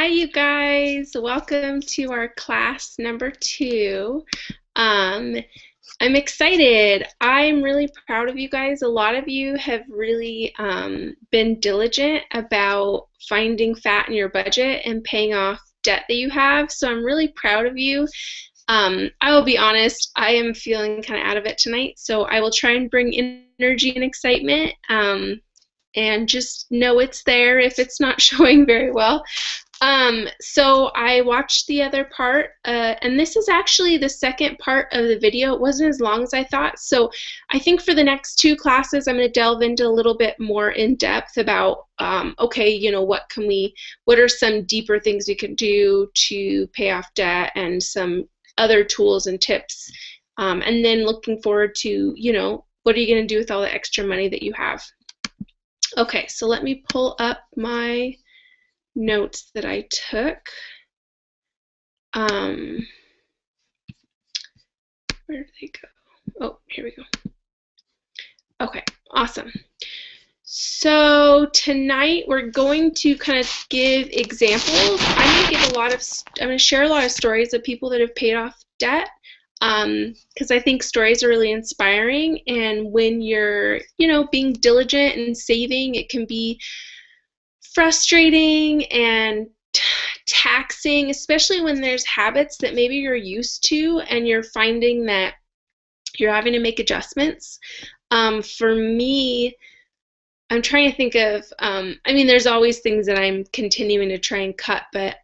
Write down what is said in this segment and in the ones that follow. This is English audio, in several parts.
Hi, you guys. Welcome to our class number 2. Um, I'm excited. I'm really proud of you guys. A lot of you have really been diligent about finding fat in your budget and paying off debt that you have. So I'm really proud of you. I will be honest, I am feeling kind of out of it tonight. So I will try and bring energy and excitement. And just know it's there if it's not showing very well. So I watched the other part, and this is actually the second part of the video. It wasn't as long as I thought. So I think for the next 2 classes, I'm going to delve into a little bit more in depth about, okay, what are some deeper things we can do to pay off debt and some other tools and tips. And then looking forward to, what are you going to do with all the extra money that you have? Okay, so let me pull up my notes that I took. Where did they go? Oh, here we go. Okay, awesome. So tonight we're going to kind of give examples. I'm going to share a lot of stories of people that have paid off debt, because I think stories are really inspiring, and when you're, being diligent and saving, it can be frustrating and taxing, especially when there's habits that maybe you're used to and you're finding that you're having to make adjustments. For me, I'm trying to think of, there's always things that I'm continuing to try and cut, but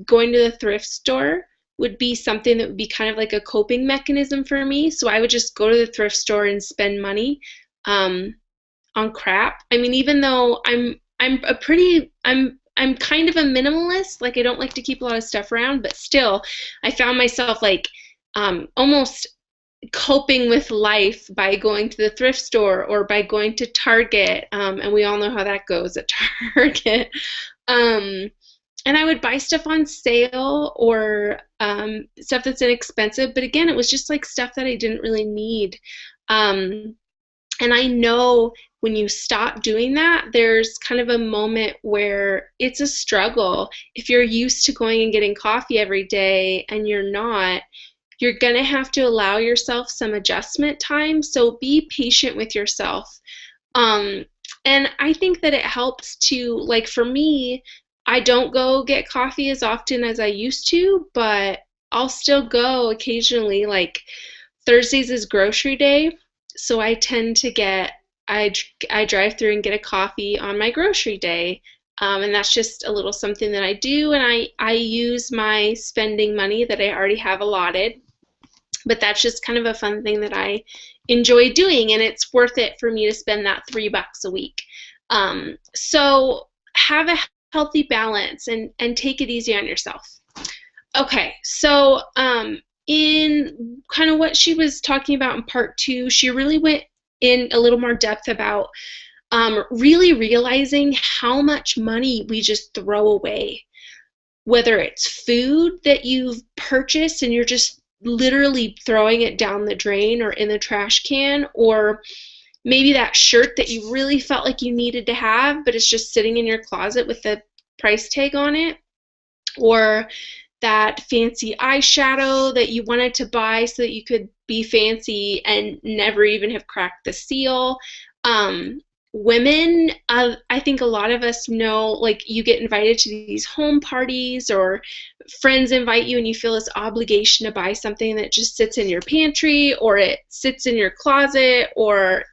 going to the thrift store would be something that would be kind of like a coping mechanism for me. So I would just go to the thrift store and spend money on crap. Even though I'm kind of a minimalist, like I don't like to keep a lot of stuff around, but still I found myself like almost coping with life by going to the thrift store or by going to Target, and we all know how that goes at Target. And I would buy stuff on sale or stuff that's inexpensive, but again, it was just like stuff that I didn't really need. And I know when you stop doing that, there's kind of a moment where it's a struggle. If you're used to going and getting coffee every day and you're not, you're going to have to allow yourself some adjustment time. So be patient with yourself. And I think that it helps to, like for me, I don't go get coffee as often as I used to, but I'll still go occasionally. Like Thursdays is grocery day, so I tend to I drive through and get a coffee on my grocery day. And that's just a little something that I do, and I use my spending money that I already have allotted. But that's just kind of a fun thing that I enjoy doing, and it's worth it for me to spend that $3 a week. So have a healthy balance and take it easy on yourself. Okay, so in kind of what she was talking about in part 2, she really went in a little more depth about really realizing how much money we just throw away, whether it's food that you've purchased and you're just literally throwing it down the drain or in the trash can, or maybe that shirt that you really felt like you needed to have, but it's just sitting in your closet with the price tag on it, or that fancy eyeshadow that you wanted to buy so that you could be fancy and never even have cracked the seal. Women, I think a lot of us know, like you get invited to these home parties or friends invite you and you feel this obligation to buy something that just sits in your pantry or it sits in your closet, or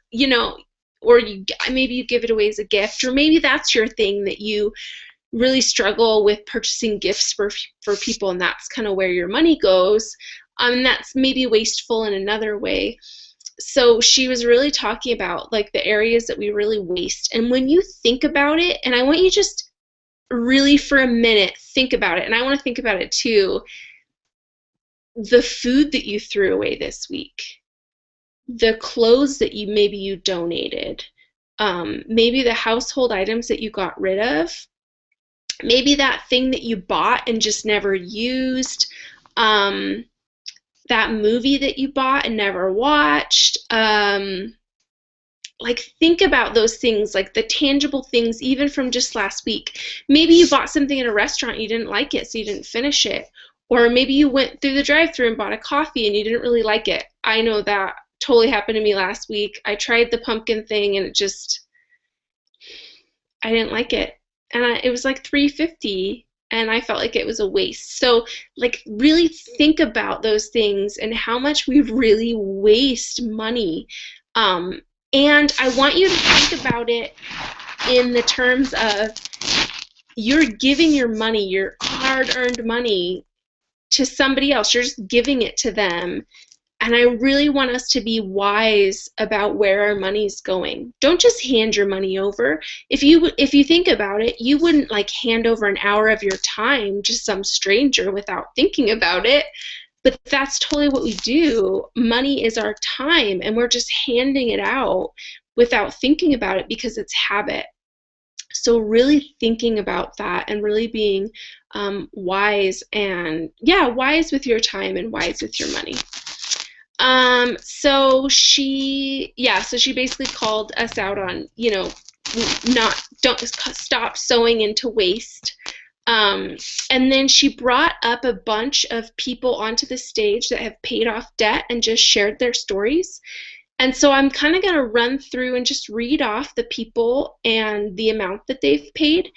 or maybe you give it away as a gift, or maybe that's your thing that you really struggle with purchasing gifts for people, and that's kind of where your money goes. And that's maybe wasteful in another way. So she was really talking about like the areas that we really waste. And when you think about it, and I want you just really for a minute think about it, and I want to think about it too, the food that you threw away this week, the clothes that maybe you donated, maybe the household items that you got rid of, maybe that thing that you bought and just never used, that movie that you bought and never watched, like think about those things, like the tangible things, even from just last week. Maybe you bought something at a restaurant, you didn't like it, so you didn't finish it. Or maybe you went through the drive-thru and bought a coffee and you didn't really like it. I know that totally happened to me last week. I tried the pumpkin thing and I didn't like it. And it was like $3.50 and I felt like it was a waste. So like really think about those things and how much we really waste money. Um, and I want you to think about it in the terms of you're giving your money, your hard-earned money, to somebody else. You're just giving it to them. And I really want us to be wise about where our money's going. Don't just hand your money over. If you think about it, you wouldn't like hand over an hour of your time to some stranger without thinking about it. But that's totally what we do. Money is our time, and we're just handing it out without thinking about it because it's habit. So really thinking about that and really being wise and, yeah, wise with your time and wise with your money. So she basically called us out on, don't stop sowing into waste. And then she brought up a bunch of people onto the stage that have paid off debt and just shared their stories. And so I'm kind of going to run through and just read off the people and the amount that they've paid.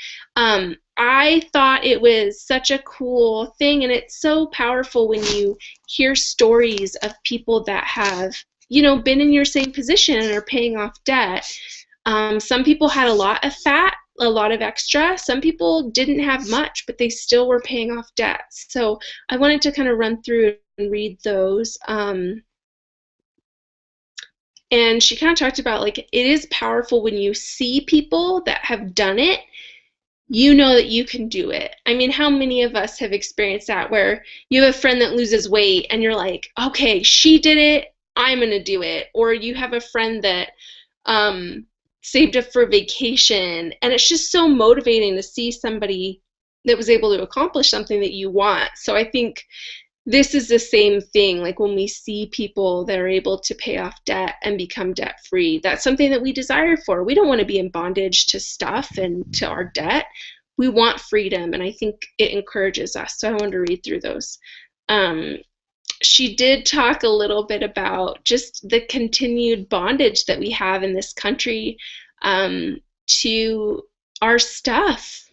I thought it was such a cool thing, and it's so powerful when you hear stories of people that have, been in your same position and are paying off debt. Some people had a lot of fat, a lot of extra. Some people didn't have much, but they still were paying off debt. So I wanted to kind of run through and read those. And she kind of talked about, like, it is powerful when you see people that have done it, you know that you can do it. I mean, how many of us have experienced that where you have a friend that loses weight and you're like, okay, she did it, I'm going to do it. Or you have a friend that saved up for vacation, and it's just so motivating to see somebody that was able to accomplish something that you want. So I think this is the same thing, like when we see people that are able to pay off debt and become debt-free, that's something that we desire for. We don't want to be in bondage to stuff and to our debt. We want freedom, and I think it encourages us. So I wanted to read through those. She did talk a little bit about just the continued bondage that we have in this country to our stuff.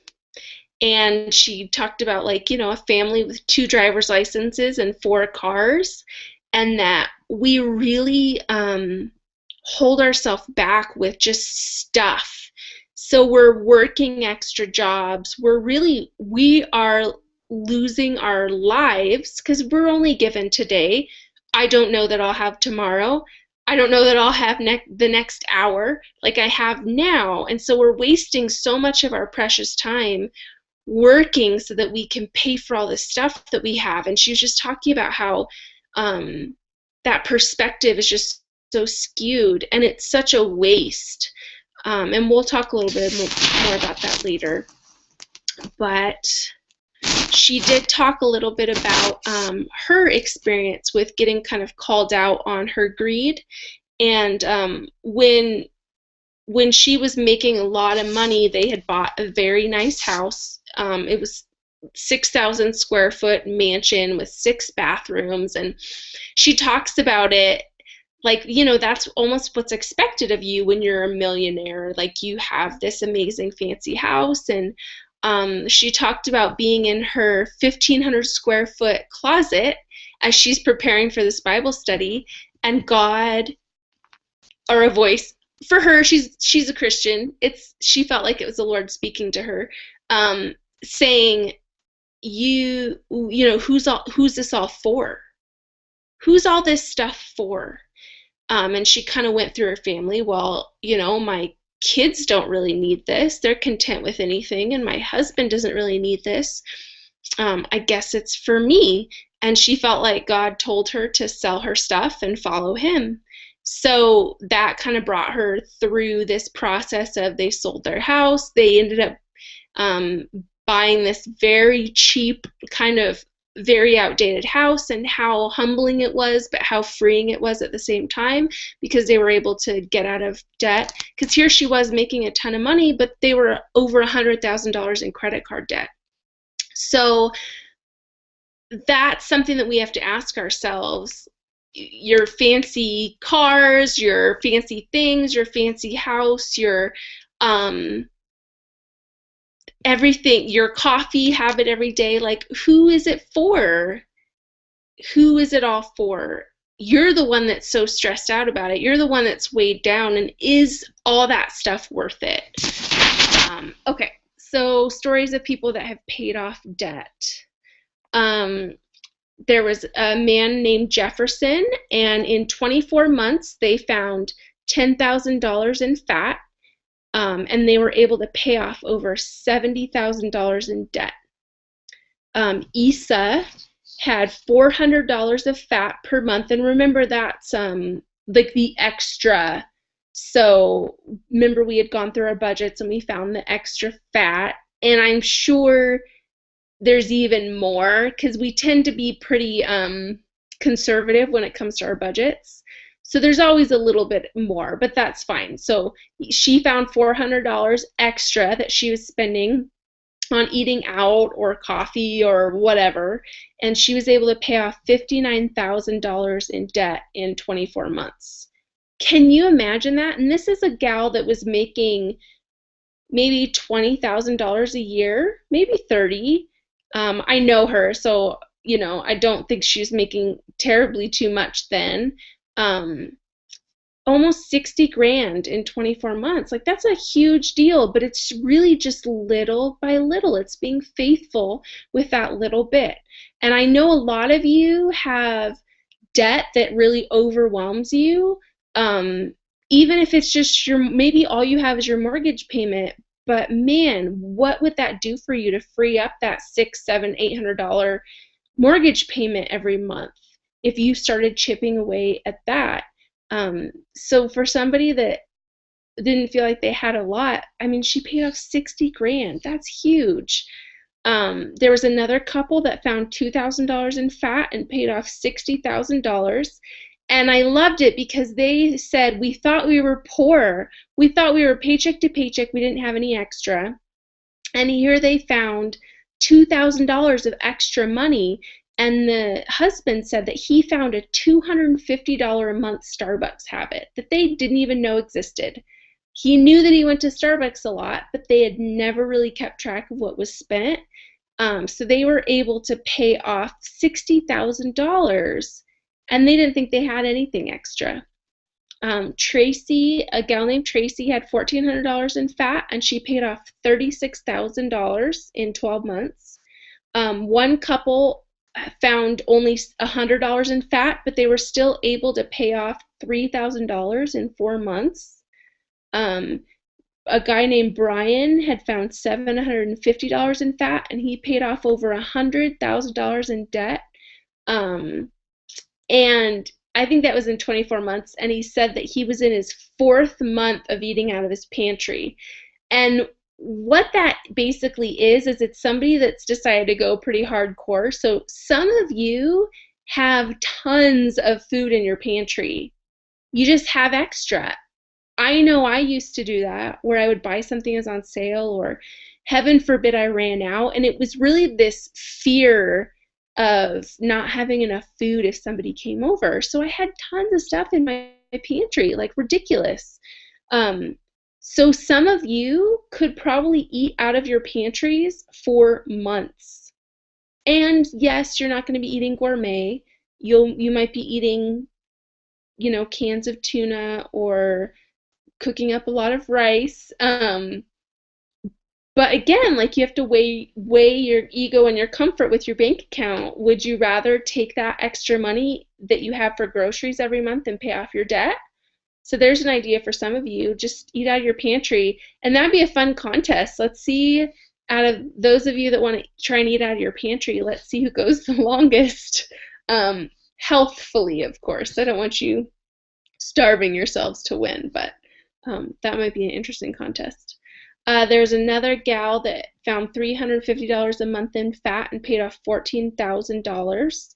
And she talked about, like, a family with 2 driver's licenses and 4 cars, and that we really hold ourselves back with just stuff. So we're working extra jobs. We are losing our lives because we're only given today. I don't know that I'll have tomorrow. I don't know that I'll have the next hour like I have now. And so we're wasting so much of our precious time working so that we can pay for all this stuff that we have. And she was just talking about how that perspective is just so skewed, and it's such a waste. And we'll talk a little bit more about that later. But she did talk a little bit about her experience with getting kind of called out on her greed. And when she was making a lot of money, they had bought a very nice house. It was 6,000 square foot mansion with 6 bathrooms, and she talks about it like, that's almost what's expected of you when you're a millionaire. Like, you have this amazing fancy house. And she talked about being in her 1,500 square foot closet as she's preparing for this Bible study, and God, or a voice for her, she's a Christian. She felt like it was the Lord speaking to her, saying, who's this all for? Who's all this stuff for? And she kind of went through her family. Well, my kids don't really need this. They're content with anything, and my husband doesn't really need this. I guess it's for me. And she felt like God told her to sell her stuff and follow him. So that kind of brought her through this process of, they sold their house. They ended up buying this very cheap kind of very outdated house and how humbling it was, but how freeing it was at the same time, because they were able to get out of debt. Because here she was making a ton of money, but they were over $100,000 in credit card debt. So that's something that we have to ask ourselves. Your fancy cars, your fancy things, your fancy house, your everything, your coffee habit every day, like, who is it for? Who is it all for? You're the one that's so stressed out about it. You're the one that's weighed down, and is all that stuff worth it? Okay, so stories of people that have paid off debt. There was a man named Jefferson, and in 24 months, they found $10,000 in fat, and they were able to pay off over $70,000 in debt. Isa had $400 of fat per month, and remember that's like the extra. So remember, we had gone through our budgets and we found the extra fat, and I'm sure there's even more, because we tend to be pretty conservative when it comes to our budgets. So there's always a little bit more, but that's fine. So she found $400 extra that she was spending on eating out or coffee or whatever, and she was able to pay off $59,000 in debt in 24 months. Can you imagine that? And this is a gal that was making maybe $20,000 a year, maybe 30. I know her, so I don't think she was making terribly too much then. Almost 60 grand in 24 months. Like, that's a huge deal, but it's really just little by little. It's being faithful with that little bit. And I know a lot of you have debt that really overwhelms you. Even if it's just maybe all you have is your mortgage payment, but man, what would that do for you to free up that $600, $700, $800 mortgage payment every month if you started chipping away at that? So for somebody that didn't feel like they had a lot, I mean, she paid off 60 grand. That's huge. There was another couple that found $2,000 in fat and paid off $60,000. And I loved it because they said, we thought we were poor. We thought we were paycheck to paycheck. We didn't have any extra. And here they found $2,000 of extra money. And the husband said that he found a $250 a month Starbucks habit that they didn't even know existed. He knew that he went to Starbucks a lot, but they had never really kept track of what was spent. So they were able to pay off $60,000, and they didn't think they had anything extra. Tracy, a gal named Tracy, had $1,400 in fat, and she paid off $36,000 in 12 months. One couple found only $100 in fat, but they were still able to pay off $3,000 in 4 months. A guy named Brian had found $750 in fat, and he paid off over $100,000 in debt. And I think that was in 24 months, and he said that he was in his 4th month of eating out of his pantry. And what that basically is it's somebody that's decided to go pretty hardcore. So some of you have tons of food in your pantry. You just have extra. I know I used to do that, where I would buy something as on sale, or heaven forbid I ran out, and it was really this fear of not having enough food if somebody came over. So I had tons of stuff in my pantry, like ridiculous. So some of you could probably eat out of your pantries for months. And yes, you're not going to be eating gourmet. You might be eating, cans of tuna or cooking up a lot of rice. But again, like, you have to weigh your ego and your comfort with your bank account. Would you rather take that extra money that you have for groceries every month and pay off your debt? So there's an idea for some of you. Just eat out of your pantry, and that'd be a fun contest. Let's see, out of those of you that want to try and eat out of your pantry, let's see who goes the longest. Healthfully, of course. I don't want you starving yourselves to win, but that might be an interesting contest. There's another gal that found $350 a month in fat and paid off $14,000.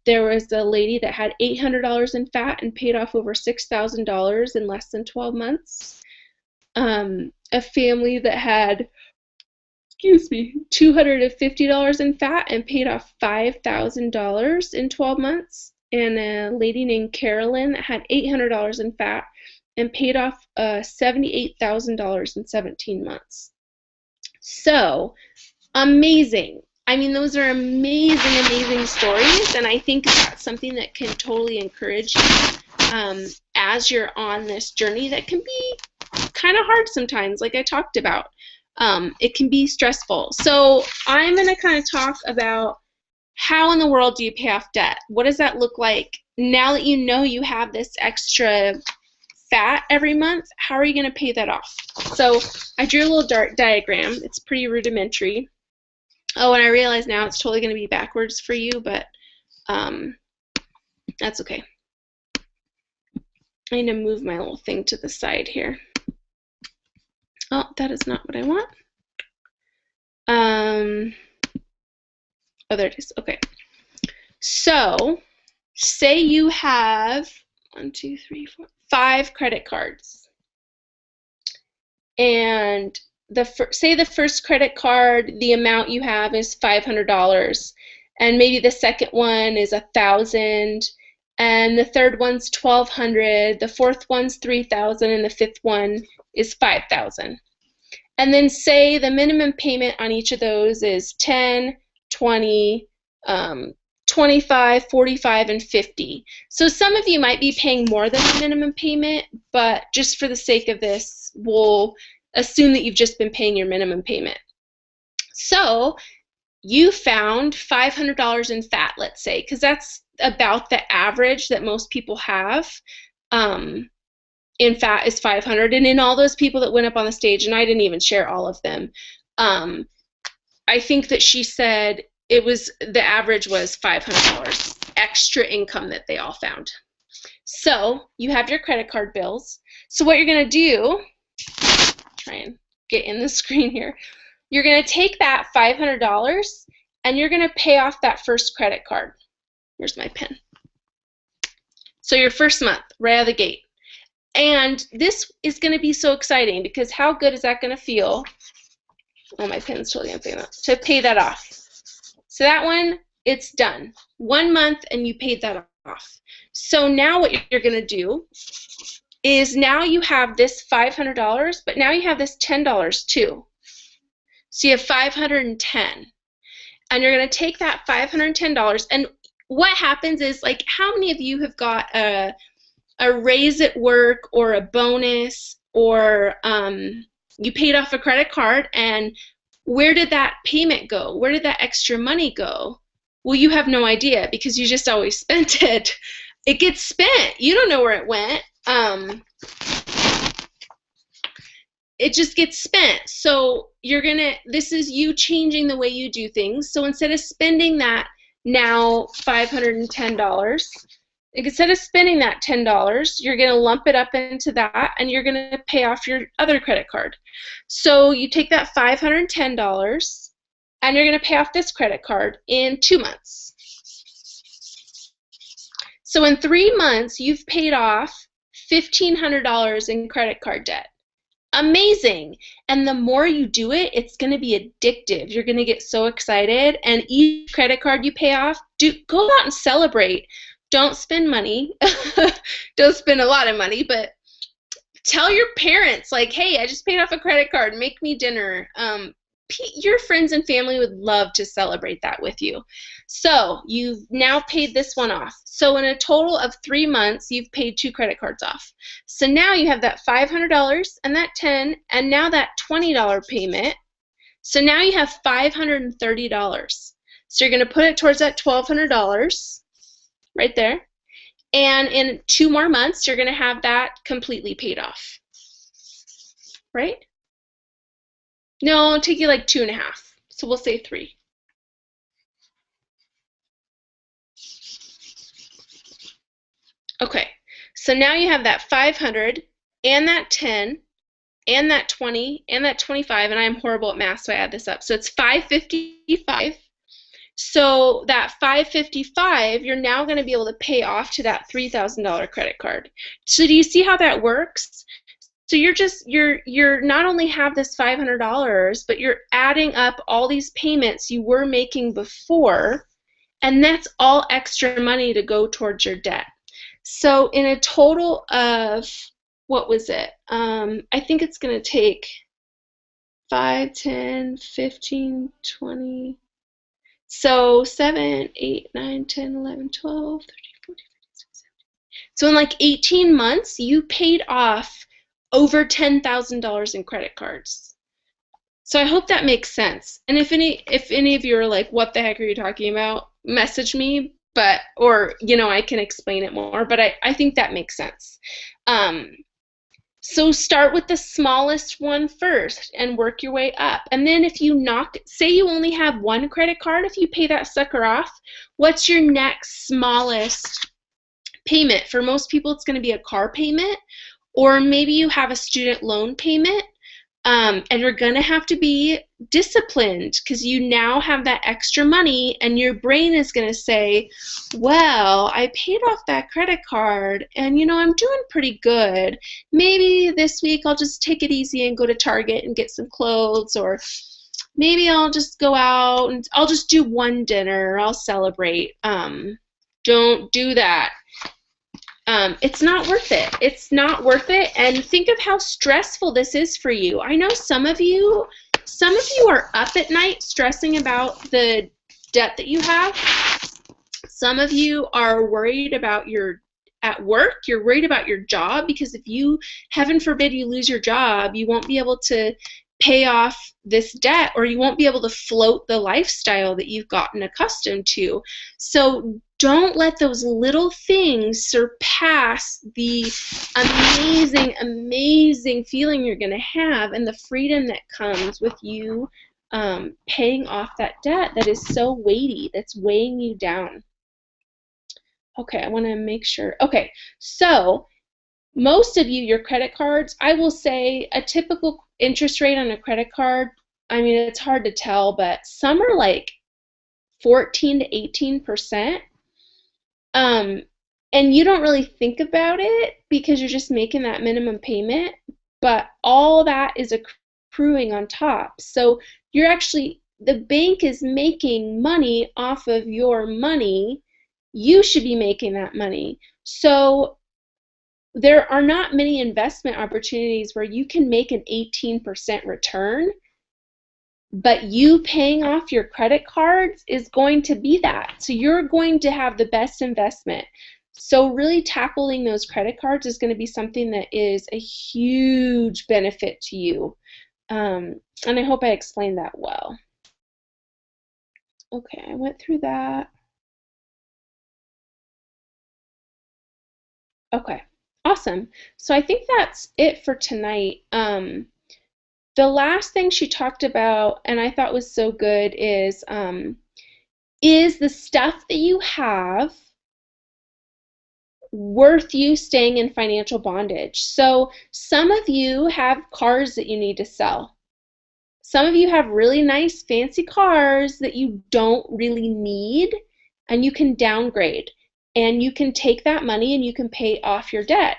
There was a lady that had $800 in fat and paid off over $6,000 in less than 12 months. A family that had, excuse me, $250 in fat and paid off $5,000 in 12 months. And a lady named Carolyn that had $800 in fat and paid off $78,000 in 17 months. So, amazing. I mean, those are amazing, amazing stories, and I think that's something that can totally encourage you as you're on this journey that can be kind of hard sometimes, like I talked about. It can be stressful. So I'm going to kind of talk about how in the world do you pay off debt? What does that look like now that you know you have this extra fat every month? How are you going to pay that off? So I drew a little dart diagram. It's pretty rudimentary. Oh, and I realize now it's totally going to be backwards for you, but that's okay. I need to move my little thing to the side here. Oh, that is not what I want. Oh, there it is. Okay. So, say you have 1, 2, 3, 4, 5 credit cards. And say the first credit card, the amount you have is $500. And maybe the second one is $1,000. And the third one's $1,200. The fourth one's $3,000. And the fifth one is $5,000. And then say the minimum payment on each of those is 10, 20, 25, 45, and 50. So some of you might be paying more than the minimum payment, but just for the sake of this, we'll assume that you've just been paying your minimum payment. So you found $500 in fat, let's say, because that's about the average that most people have. In fat is 500, and in all those people that went up on the stage, and I didn't even share all of them, I think that she said it was, the average was $500 extra income that they all found. So you have your credit card bills. So what you're going to do, try and get in the screen here, you're going to take that $500 and you're going to pay off that first credit card. Here's my pen. So your first month, right out of the gate. And this is going to be so exciting because how good is that going to feel? Oh, my pen's totally empty enough. To pay that off. So that one, it's done. 1 month and you paid that off. So now what you're going to do is now you have this $500, but now you have this $10 too. So you have $510. And you're going to take that $510, and what happens is, like, how many of you have got a raise at work or a bonus, or you paid off a credit card, and where did that payment go? Where did that extra money go? Well, you have no idea because you just always spent it. It gets spent. You don't know where it went. It just gets spent. So this is you changing the way you do things. So instead of spending that now $510, instead of spending that $10, you're going to lump it up into that, and you're going to pay off your other credit card. So you take that $510, and you're going to pay off this credit card in 2 months. So in 3 months, you've paid off $1,500 in credit card debt. Amazing. And the more you do it, it's going to be addictive. You're going to get so excited, and each credit card you pay off, go out and celebrate. Don't spend money. Don't spend a lot of money, but tell your parents, like, hey, I just paid off a credit card. Make me dinner. Your friends and family would love to celebrate that with you. So you've now paid this one off. So in a total of 3 months, you've paid 2 credit cards off. So now you have that $500 and that $10, and now that $20 payment. So now you have $530. So you're going to put it towards that $1,200. Right there. And in 2 more months, you're going to have that completely paid off. Right? No, it'll take you like 2.5. So we'll say 3. Okay. So now you have that 500 and that 10 and that 20 and that 25, and I'm horrible at math, so I add this up. So it's 555. So that 555, you're now going to be able to pay off to that $3,000 credit card. So do you see how that works? So you're not only have this $500, but you're adding up all these payments you were making before, and that's all extra money to go towards your debt. So in a total of, what was it? I think it's going to take 5, 10, 15, 20. So 7, 8, 9, 10, 11, 12, 13, 14, 15, 16, 17. So in like 18 months, you paid off over $10,000 in credit cards. So I hope that makes sense. And if any of you are like, what the heck are you talking about? Message me, or I can explain it more, but I think that makes sense. So start with the smallest one first and work your way up. And then if you say you only have one credit card, if you pay that sucker off, what's your next smallest payment? For most people, it's going to be a car payment, or maybe you have a student loan payment. And you're going to have to be disciplined because you now have that extra money, and your brain is going to say, well, I paid off that credit card and I'm doing pretty good. Maybe this week I'll just take it easy and go to Target and get some clothes, or maybe I'll just go out and I'll just do one dinner. I'll celebrate. Don't do that. It's not worth it. It's not worth it. And think of how stressful this is for you. I know some of you are up at night stressing about the debt that you have. Some of you are worried about at work. You're worried about your job, because if you, heaven forbid, you lose your job, you won't be able to pay off this debt, or you won't be able to float the lifestyle that you've gotten accustomed to. So don't let those little things surpass the amazing, amazing feeling you're going to have, and the freedom that comes with you paying off that debt that is so weighty, that's weighing you down. Okay, I want to make sure. Okay, so most of you, your credit cards, I will say a typical interest rate on a credit card, I mean, it's hard to tell, but some are like 14 to 18%. And you don't really think about it because you're just making that minimum payment, but all that is accruing on top. So the bank is making money off of your money. You should be making that money. So there are not many investment opportunities where you can make an 18% return, but you paying off your credit cards is going to be that. So you're going to have the best investment. So really tackling those credit cards is going to be something that is a huge benefit to you. And I hope I explained that well. Okay, I went through that. Okay, awesome. So I think that's it for tonight. The last thing she talked about, and I thought was so good, is the stuff that you have worth you staying in financial bondage? So some of you have cars that you need to sell. Some of you have really nice fancy cars that you don't really need, and you can downgrade, and you can take that money and you can pay off your debt.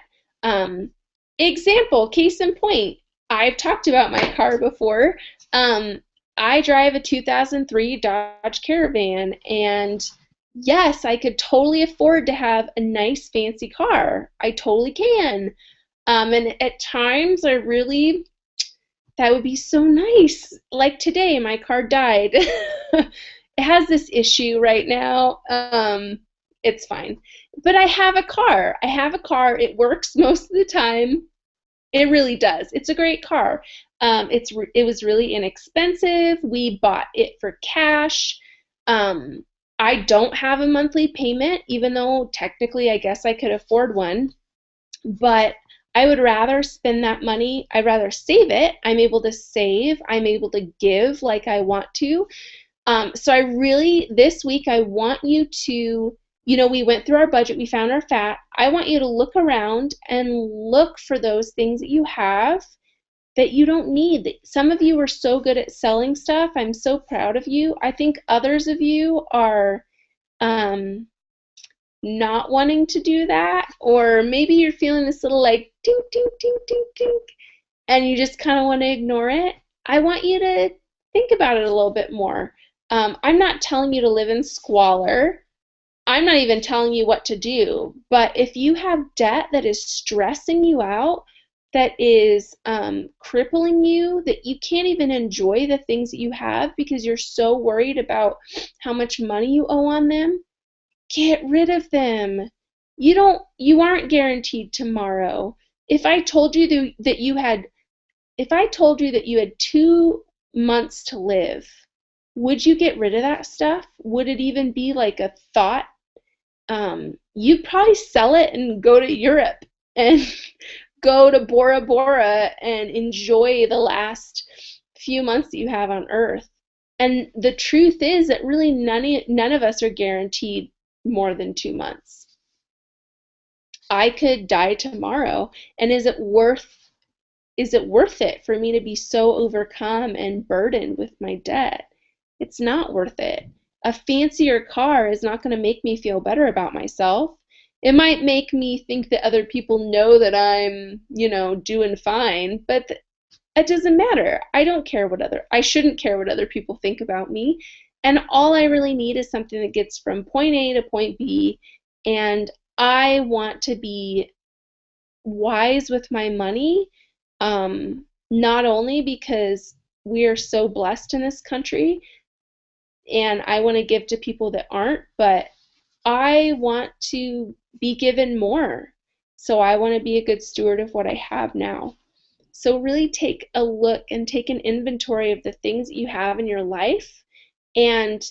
Example, case in point, I've talked about my car before. I drive a 2003 Dodge Caravan, and yes, I could totally afford to have a nice fancy car. I totally can. And at times that would be so nice. Like today, my car died. It has this issue right now. It's fine. But I have a car. It works most of the time. It really does. It's a great car. It was really inexpensive. We bought it for cash. I don't have a monthly payment, even though technically I guess I could afford one. But I would rather spend that money. I'd rather save it. I'm able to save. I'm able to give like I want to. So this week I want you to, we went through our budget, we found our fat. I want you to look around and look for those things that you have that you don't need. Some of you are so good at selling stuff. I'm so proud of you. I think others of you are um, not wanting to do that, or maybe you're feeling this little like tink, tink, tink, tink, tink, and you just kind of want to ignore it. I want you to think about it a little bit more. I'm not telling you to live in squalor. I'm not even telling you what to do, but if you have debt that is stressing you out, that is crippling you, that you can't even enjoy the things that you have because you're so worried about how much money you owe on them, get rid of them. You aren't guaranteed tomorrow. If I told you that you had if I told you that you had 2 months to live, would you get rid of that stuff? Would it even be like a thought? You'd probably sell it and go to Europe and go to Bora Bora and enjoy the last few months that you have on Earth. And the truth is that really none of us are guaranteed more than 2 months. I could die tomorrow, and is it worth it for me to be so overcome and burdened with my debt? It's not worth it. A fancier car is not going to make me feel better about myself. It might make me think that other people know that I'm, doing fine, but it doesn't matter. I shouldn't care what other people think about me. And all I really need is something that gets from point A to point B. And I want to be wise with my money, not only because we are so blessed in this country and I want to give to people that aren't, but I want to be given more. So I want to be a good steward of what I have now. So really take a look and take an inventory of the things that you have in your life. And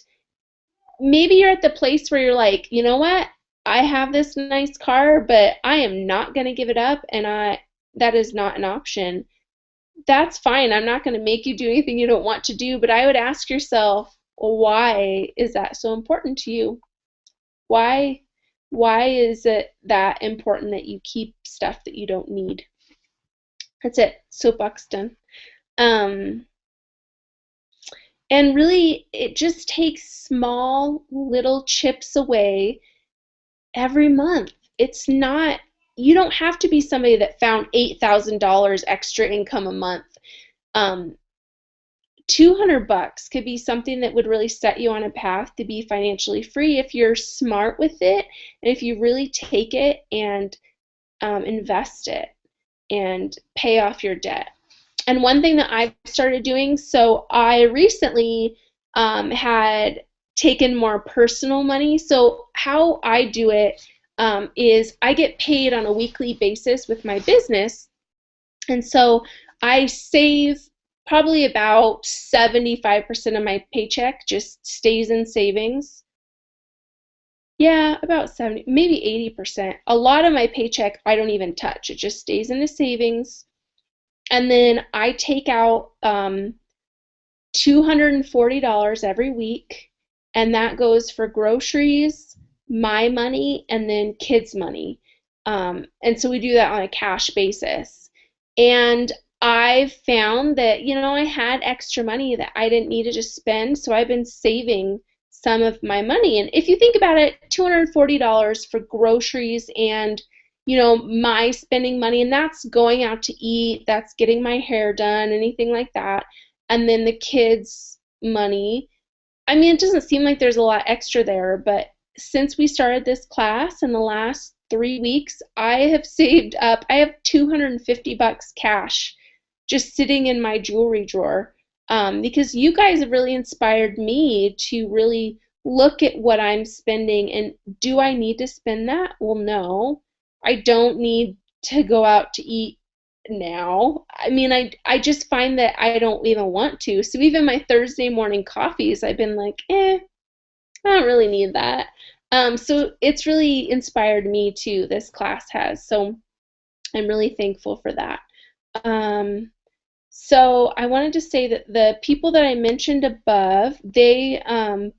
maybe you're at the place where you're like, you know what? I have this nice car, but I am not going to give it up, and that is not an option. That's fine. I'm not going to make you do anything you don't want to do, but I would ask yourself, well, why is that so important to you? Why is it that important that you keep stuff that you don't need? That's it. Soapbox done. And really, it just takes small little chips away every month. It's not, you don't have to be somebody that found $8,000 extra income a month. 200 bucks could be something that would really set you on a path to be financially free if you're smart with it and if you really take it and invest it and pay off your debt. And one thing that I've started doing, so I recently had taken more personal money. So how I do it is I get paid on a weekly basis with my business. And so I save probably about 75% of my paycheck just stays in savings. Yeah, about 70, maybe 80%. A lot of my paycheck I don't even touch. It just stays in the savings. And then I take out $240 every week, and that goes for groceries, my money, and then kids' money. And so we do that on a cash basis. And I've found that, I had extra money that I didn't need to just spend, so I've been saving some of my money. And if you think about it, $240 for groceries and my spending money, and that's going out to eat, that's getting my hair done, anything like that. And then the kids' money. I mean, it doesn't seem like there's a lot extra there, but since we started this class in the last 3 weeks, I have saved up, I have 250 bucks cash just sitting in my jewelry drawer, because you guys have really inspired me to really look at what I'm spending and do I need to spend that? Well, no. I don't need to go out to eat now. I mean, I just find that I don't even want to. So even my Thursday morning coffees, I've been like, I don't really need that. So it's really inspired me too, this class has. So I'm really thankful for that. So I wanted to say that the people that I mentioned above, they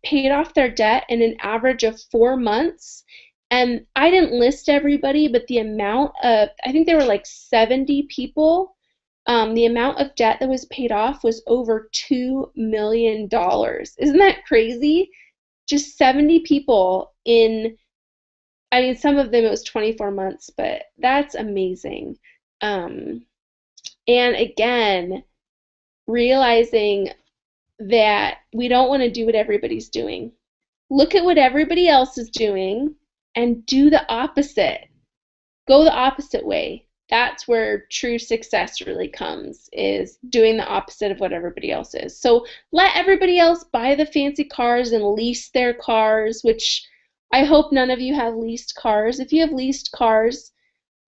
paid off their debt in an average of 4 months. And I didn't list everybody, but the amount of, I think there were like 70 people The amount of debt that was paid off was over $2 million. Isn't that crazy? Just 70 people in, I mean, some of them it was 24 months, but that's amazing. Um, and again, realizing that we don't want to do what everybody's doing. Look at what everybody else is doing and do the opposite. Go the opposite way. That's where true success really comes, is doing the opposite of what everybody else is. So let everybody else buy the fancy cars and lease their cars, which I hope none of you have leased cars. If you have leased cars,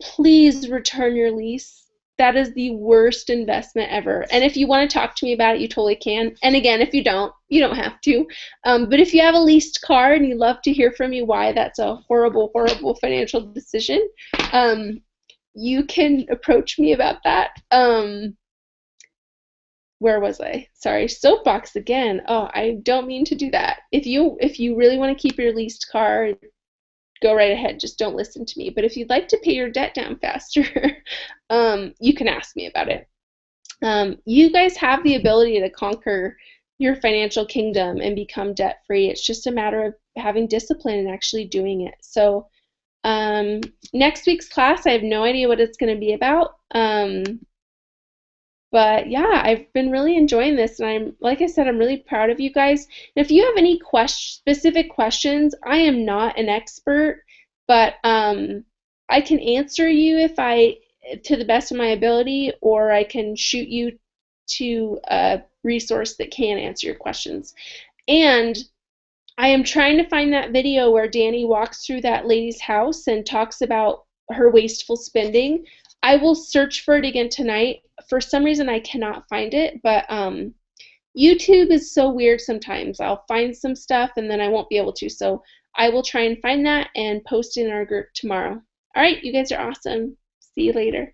please return your lease. That is the worst investment ever. And if you want to talk to me about it, you totally can. And again, if you don't have to. But if you have a leased car and you'd love to hear from me why that's a horrible, horrible financial decision, you can approach me about that. Where was I? Sorry, soapbox again. Oh, I don't mean to do that. If you really want to keep your leased car, go right ahead. Just don't listen to me. But if you'd like to pay your debt down faster, you can ask me about it. You guys have the ability to conquer your financial kingdom and become debt-free. It's just a matter of having discipline and actually doing it. So next week's class, I have no idea what it's going to be about. But yeah, I've been really enjoying this, and like I said, I'm really proud of you guys. And if you have any specific questions, I am not an expert, but I can answer you to the best of my ability, or I can shoot you to a resource that can answer your questions. And I am trying to find that video where Danny walks through that lady's house and talks about her wasteful spending. I will search for it again tonight. For some reason, I cannot find it, but YouTube is so weird sometimes. I'll find some stuff and then I won't be able to. So I will try and find that and post it in our group tomorrow. All right, you guys are awesome. See you later.